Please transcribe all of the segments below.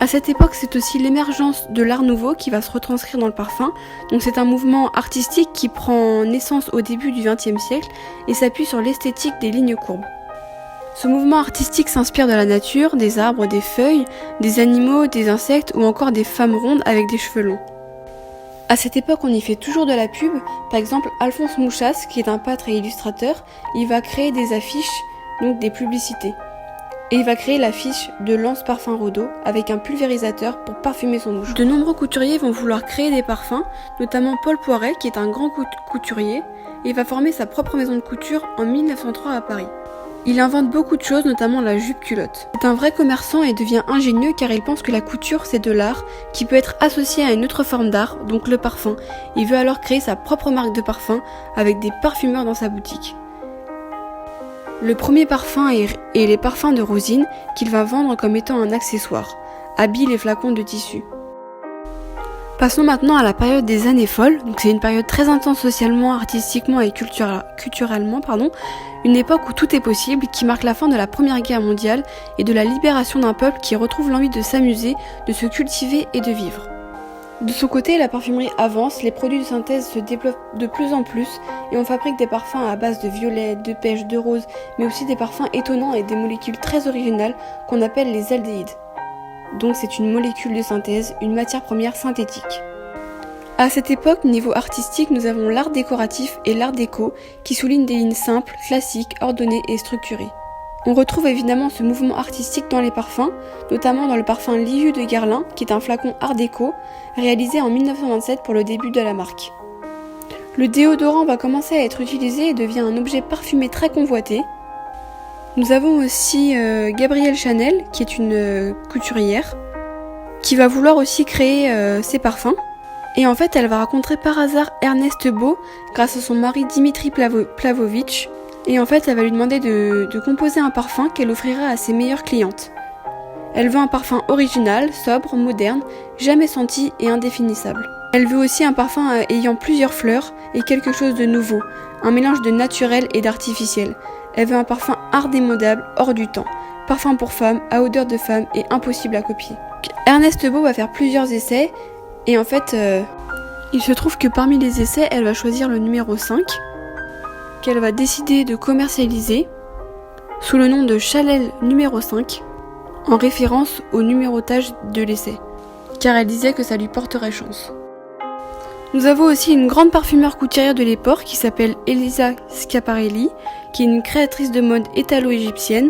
À cette époque, c'est aussi l'émergence de l'art nouveau qui va se retranscrire dans le parfum. Donc c'est un mouvement artistique qui prend naissance au début du XXe siècle et s'appuie sur l'esthétique des lignes courbes. Ce mouvement artistique s'inspire de la nature, des arbres, des feuilles, des animaux, des insectes ou encore des femmes rondes avec des cheveux longs. À cette époque, on y fait toujours de la pub. Par exemple, Alphonse Mouchas, qui est un peintre et illustrateur, il va créer des affiches, donc des publicités. Et il va créer l'affiche de Lance Parfum Rodo avec un pulvérisateur pour parfumer son bouche. De nombreux couturiers vont vouloir créer des parfums, notamment Paul Poiret, qui est un grand couturier, et va former sa propre maison de couture en 1903 à Paris. Il invente beaucoup de choses, notamment la jupe-culotte. C'est un vrai commerçant et devient ingénieux car il pense que la couture c'est de l'art qui peut être associé à une autre forme d'art, donc le parfum. Il veut alors créer sa propre marque de parfum avec des parfumeurs dans sa boutique. Le premier parfum est les parfums de Rosine qu'il va vendre comme étant un accessoire, habille les flacons de tissu. Passons maintenant à la période des années folles. Donc c'est une période très intense socialement, artistiquement et culturellement, une époque où tout est possible, qui marque la fin de la Première Guerre mondiale et de la libération d'un peuple qui retrouve l'envie de s'amuser, de se cultiver et de vivre. De son côté, la parfumerie avance, les produits de synthèse se développent de plus en plus et on fabrique des parfums à base de violet, de pêche, de rose, mais aussi des parfums étonnants et des molécules très originales qu'on appelle les aldéhydes. Donc c'est une molécule de synthèse, une matière première synthétique. À cette époque, niveau artistique, nous avons l'art décoratif et l'art déco qui soulignent des lignes simples, classiques, ordonnées et structurées. On retrouve évidemment ce mouvement artistique dans les parfums, notamment dans le parfum Liu de Guerlain, qui est un flacon art déco, réalisé en 1927 pour le début de la marque. Le déodorant va commencer à être utilisé et devient un objet parfumé très convoité. Nous avons aussi Gabrielle Chanel, qui est une couturière, qui va vouloir aussi créer ses parfums. Et en fait, elle va rencontrer par hasard Ernest Beau, grâce à son mari Dimitri Plavovitch. Et en fait, elle va lui demander de composer un parfum qu'elle offrira à ses meilleures clientes. Elle veut un parfum original, sobre, moderne, jamais senti et indéfinissable. Elle veut aussi un parfum ayant plusieurs fleurs et quelque chose de nouveau, un mélange de naturel et d'artificiel. Elle veut un parfum indémodable, hors du temps, parfum pour femme, à odeur de femme et impossible à copier. Ernest Beau va faire plusieurs essais et en fait, il se trouve que parmi les essais, elle va choisir le numéro 5, qu'elle va décider de commercialiser sous le nom de Chanel numéro 5, en référence au numérotage de l'essai, car elle disait que ça lui porterait chance. Nous avons aussi une grande parfumeur couturière de l'époque qui s'appelle Elisa Schiaparelli, qui est une créatrice de mode italo-égyptienne.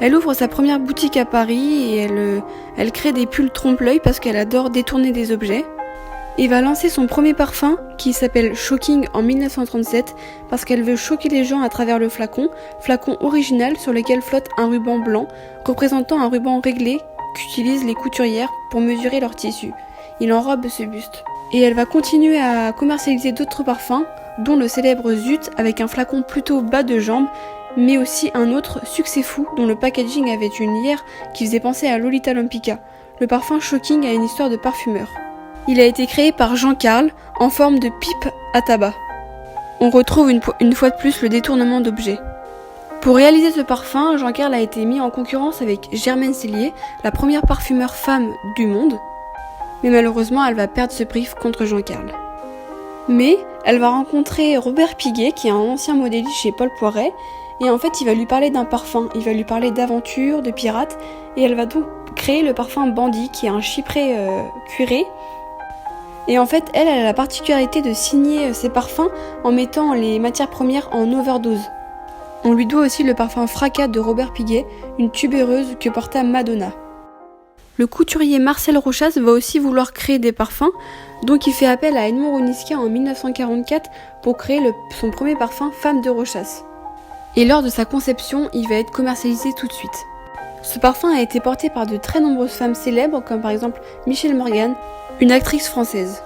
Elle ouvre sa première boutique à Paris et elle crée des pulls trompe-l'œil parce qu'elle adore détourner des objets. Et va lancer son premier parfum qui s'appelle Shocking en 1937 parce qu'elle veut choquer les gens à travers le flacon original sur lequel flotte un ruban blanc représentant un ruban réglé qu'utilisent les couturières pour mesurer leur tissu. Il enrobe ce buste. Et elle va continuer à commercialiser d'autres parfums, dont le célèbre Zut avec un flacon plutôt bas de jambe, mais aussi un autre Succès Fou dont le packaging avait une lyre qui faisait penser à Lolita Lompica. Le parfum Shocking a une histoire de parfumeur. Il a été créé par Jean Carl en forme de pipe à tabac. On retrouve une fois de plus le détournement d'objets. Pour réaliser ce parfum, Jean Carl a été mis en concurrence avec Germaine Cellier, la première parfumeur femme du monde. Mais malheureusement, elle va perdre ce prix contre Jean Carl. Mais elle va rencontrer Robert Piguet, qui est un ancien modéliste chez Paul Poiret, et en fait, il va lui parler d'un parfum, il va lui parler d'aventure, de pirate, et elle va donc créer le parfum Bandit, qui est un chypré cuiré. Et en fait, elle a la particularité de signer ses parfums en mettant les matières premières en overdose. On lui doit aussi le parfum Fracas de Robert Piguet, une tubéreuse que porta Madonna. Le couturier Marcel Rochas va aussi vouloir créer des parfums, donc il fait appel à Edmond Roniska en 1944 pour créer son premier parfum Femme de Rochas. Et lors de sa conception, il va être commercialisé tout de suite. Ce parfum a été porté par de très nombreuses femmes célèbres, comme par exemple Michèle Morgan, une actrice française.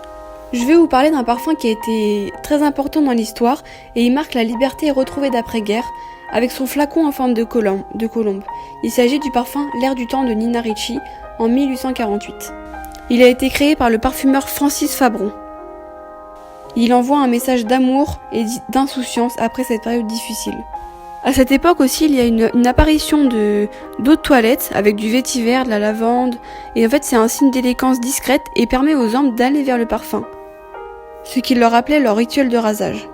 Je vais vous parler d'un parfum qui a été très important dans l'histoire et il marque la liberté retrouvée d'après-guerre avec son flacon en forme de colombe. Il s'agit du parfum L'air du temps de Nina Ricci en 1848. Il a été créé par le parfumeur Francis Fabron. Il envoie un message d'amour et d'insouciance après cette période difficile. À cette époque aussi, il y a une apparition d'eau de toilette avec du vétiver, de la lavande, et en fait c'est un signe d'élégance discrète et permet aux hommes d'aller vers le parfum, ce qui leur appelait leur rituel de rasage.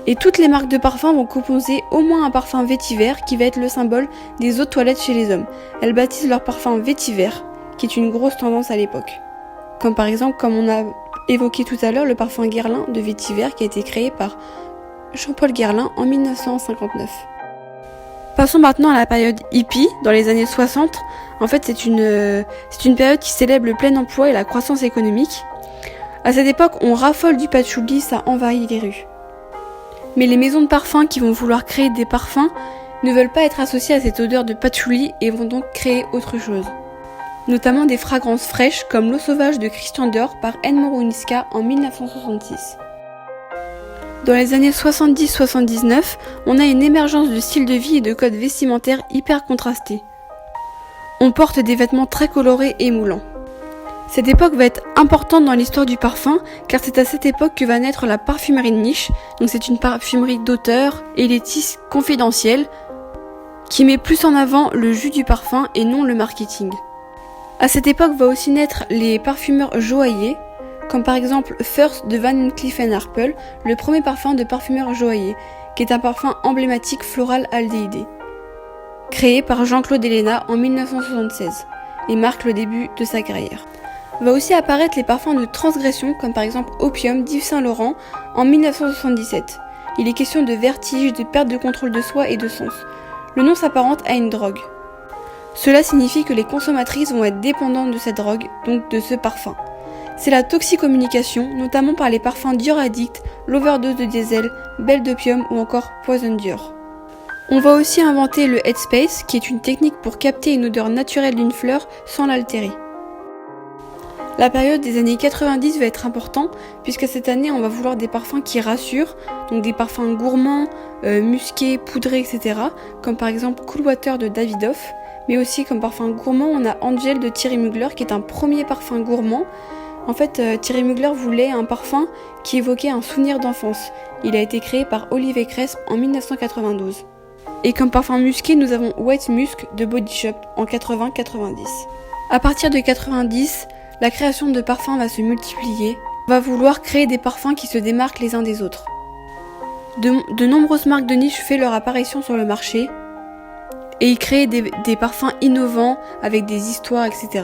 Et toutes les marques de parfums vont composer au moins un parfum vétiver qui va être le symbole des eaux de toilette chez les hommes. Elles baptisent leur parfum vétiver, qui est une grosse tendance à l'époque. Comme par exemple, comme on a évoqué tout à l'heure, le parfum Guerlain de vétiver qui a été créé par Jean-Paul Guerlain en 1959. Passons maintenant à la période hippie, dans les années 60. En fait, c'est une période qui célèbre le plein emploi et la croissance économique. À cette époque, on raffole du patchouli, ça envahit les rues. Mais les maisons de parfums qui vont vouloir créer des parfums ne veulent pas être associées à cette odeur de patchouli et vont donc créer autre chose. Notamment des fragrances fraîches comme l'eau sauvage de Christian Dior par Edmond Rouniska en 1966. Dans les années 70-79, on a une émergence de styles de vie et de codes vestimentaires hyper contrastés. On porte des vêtements très colorés et moulants. Cette époque va être importante dans l'histoire du parfum, car c'est à cette époque que va naître la parfumerie de niche. Donc c'est une parfumerie d'auteur, élitiste, confidentielle, qui met plus en avant le jus du parfum et non le marketing. À cette époque va aussi naître les parfumeurs joailliers, comme par exemple First de Van Cleef & Arpels, le premier parfum de parfumeur joaillier, qui est un parfum emblématique floral aldéhydé, créé par Jean-Claude Ellena en 1976, et marque le début de sa carrière. Va aussi apparaître les parfums de transgression, comme par exemple Opium d'Yves Saint Laurent en 1977. Il est question de vertige, de perte de contrôle de soi et de sens. Le nom s'apparente à une drogue. Cela signifie que les consommatrices vont être dépendantes de cette drogue, donc de ce parfum. C'est la toxicommunication, notamment par les parfums Dior Addict, l'overdose de diesel, Belle d'Opium ou encore Poison Dior. On va aussi inventer le headspace, qui est une technique pour capter une odeur naturelle d'une fleur sans l'altérer. La période des années 90 va être importante, puisque cette année on va vouloir des parfums qui rassurent, donc des parfums gourmands, musqués, poudrés, etc. Comme par exemple Cool Water de Davidoff, mais aussi comme parfum gourmand on a Angel de Thierry Mugler, qui est un premier parfum gourmand. En fait, Thierry Mugler voulait un parfum qui évoquait un souvenir d'enfance. Il a été créé par Olivier Cresp en 1992. Et comme parfum musqué, nous avons White Musk de Body Shop en 80-90. À partir de 90, la création de parfums va se multiplier. On va vouloir créer des parfums qui se démarquent les uns des autres. De nombreuses marques de niche font leur apparition sur le marché et ils créent des parfums innovants avec des histoires, etc.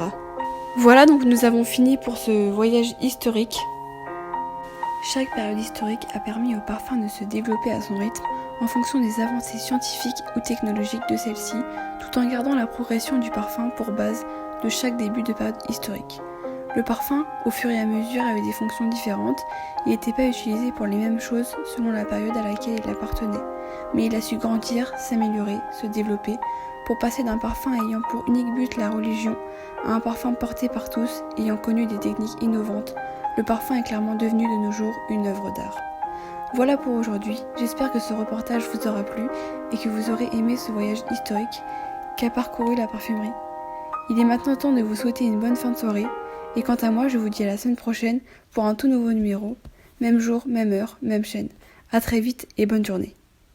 Voilà, donc nous avons fini pour ce voyage historique. Chaque période historique a permis au parfum de se développer à son rythme en fonction des avancées scientifiques ou technologiques de celle-ci, tout en gardant la progression du parfum pour base de chaque début de période historique. Le parfum, au fur et à mesure, avait des fonctions différentes et n'était pas utilisé pour les mêmes choses selon la période à laquelle il appartenait. Mais il a su grandir, s'améliorer, se développer, pour passer d'un parfum ayant pour unique but la religion à un parfum porté par tous, ayant connu des techniques innovantes. Le parfum est clairement devenu de nos jours une œuvre d'art. Voilà pour aujourd'hui, j'espère que ce reportage vous aura plu et que vous aurez aimé ce voyage historique qu'a parcouru la parfumerie. Il est maintenant temps de vous souhaiter une bonne fin de soirée, et quant à moi, je vous dis à la semaine prochaine pour un tout nouveau numéro, même jour, même heure, même chaîne. À très vite et bonne journée.